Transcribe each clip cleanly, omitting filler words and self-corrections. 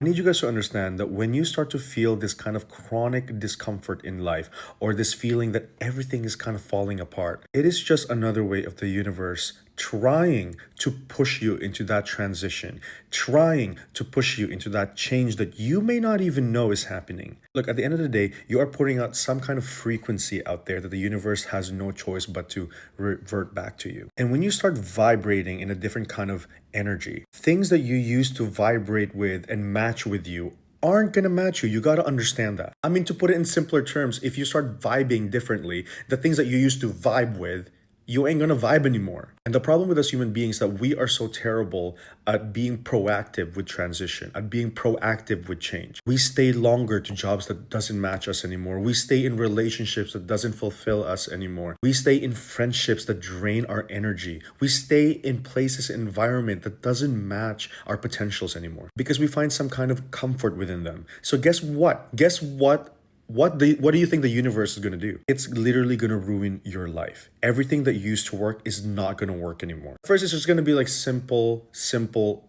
I need you guys to understand that when you start to feel this kind of chronic discomfort in life, or this feeling that everything is kind of falling apart, it is just another way of the universe trying to push you into that transition, trying to push you into that change that you may not even know is happening. Look, at the end of the day, you are putting out some kind of frequency out there that the universe has no choice but to revert back to you. And when you start vibrating in a different kind of energy, things that you used to vibrate with and match with you aren't gonna match you. You gotta understand that. I mean, to put it in simpler terms, if you start vibing differently, the things that you used to vibe with, you ain't gonna vibe anymore. And the problem with us human beings is that we are so terrible at being proactive with transition, at being proactive with change. We stay longer to jobs that doesn't match us anymore. We stay in relationships that doesn't fulfill us anymore. We stay in friendships that drain our energy. We stay in places and environment that doesn't match our potentials anymore because we find some kind of comfort within them. So guess what? Guess what? What do you think the universe is going to do? It's literally going to ruin your life. Everything that used to work is not going to work anymore. First, it's just going to be like simple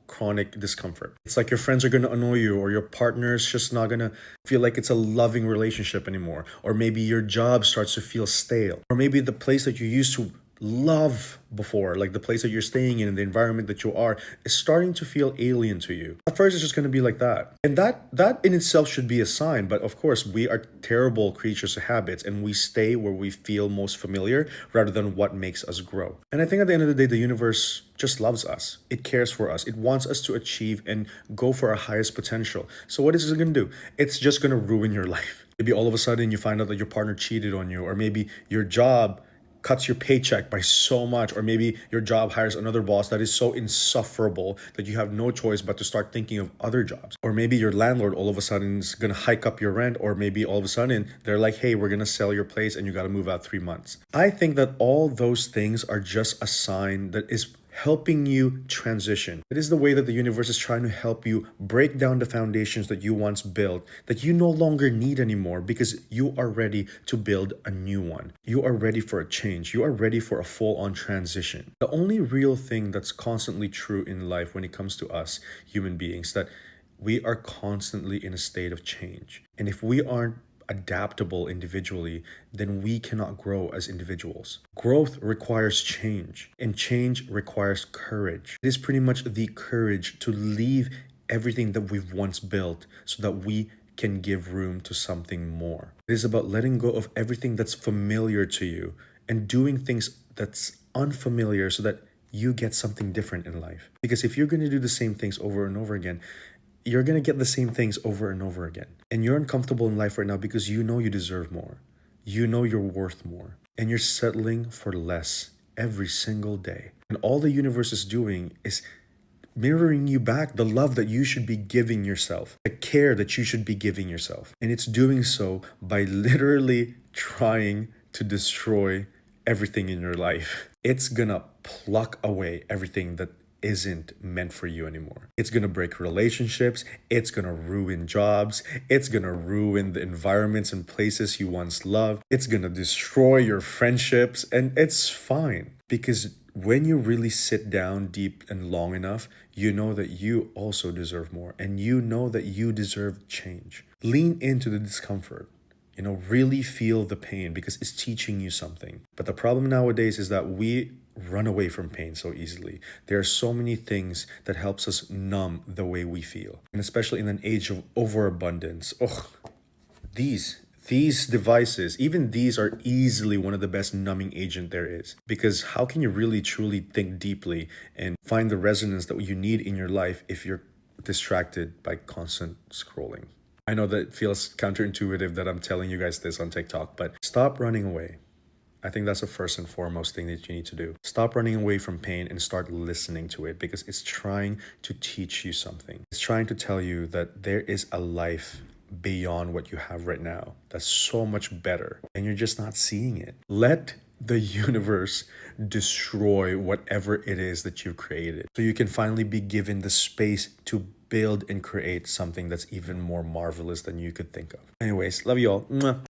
chronic discomfort. It's like your friends are going to annoy you, or your partner's just not going to feel like it's a loving relationship anymore. Or maybe your job starts to feel stale. Or maybe the place that you used to love before, like the place that you're staying in and the environment that you are, is starting to feel alien to you. At first, it's just going to be like that. And that in itself should be a sign. But of course, we are terrible creatures of habits, and we stay where we feel most familiar rather than what makes us grow. And I think at the end of the day, the universe just loves us. It cares for us. It wants us to achieve and go for our highest potential. So what is it going to do? It's just going to ruin your life. Maybe all of a sudden you find out that your partner cheated on you, or maybe your job cuts your paycheck by so much, or maybe your job hires another boss that is so insufferable that you have no choice but to start thinking of other jobs. Or maybe your landlord all of a sudden is going to hike up your rent, or maybe all of a sudden they're like, hey, we're going to sell your place and you got to move out 3 months. I think that all those things are just a sign that is helping you transition. It is the way that the universe is trying to help you break down the foundations that you once built that you no longer need anymore, because you are ready to build a new one. You are ready for a change. You are ready for a full-on transition. The only real thing that's constantly true in life when it comes to us human beings, that we are constantly in a state of change. And if we aren't adaptable individually, then we cannot grow as individuals. Growth requires change, and change requires courage. It is pretty much the courage to leave everything that we've once built so that we can give room to something more. It is about letting go of everything that's familiar to you and doing things that's unfamiliar so that you get something different in life. Because if you're going to do the same things over and over again, you're going to get the same things over and over again. And you're uncomfortable in life right now because you know you deserve more. You know you're worth more. And you're settling for less every single day. And all the universe is doing is mirroring you back the love that you should be giving yourself, the care that you should be giving yourself. And it's doing so by literally trying to destroy everything in your life. It's gonna pluck away everything that isn't meant for you anymore. It's gonna break relationships. It's gonna ruin jobs. It's gonna ruin the environments and places you once loved. It's gonna destroy your friendships. And it's fine, because when you really sit down deep and long enough, you know that you also deserve more, and you know that you deserve change. Lean into the discomfort. Really feel the pain, because it's teaching you something. But the problem nowadays is that we run away from pain so easily. There are so many things that helps us numb the way we feel. And especially in an age of overabundance. These devices, even these, are easily one of the best numbing agent there is. Because how can you really truly think deeply and find the resonance that you need in your life if you're distracted by constant scrolling? I know that it feels counterintuitive that I'm telling you guys this on TikTok, but stop running away. I think that's the first and foremost thing that you need to do. Stop running away from pain and start listening to it, because it's trying to teach you something. It's trying to tell you that there is a life beyond what you have right now that's so much better, and you're just not seeing it. Let the universe destroy whatever it is that you've created, so you can finally be given the space to build and create something that's even more marvelous than you could think of. Anyways, love you all. Mwah.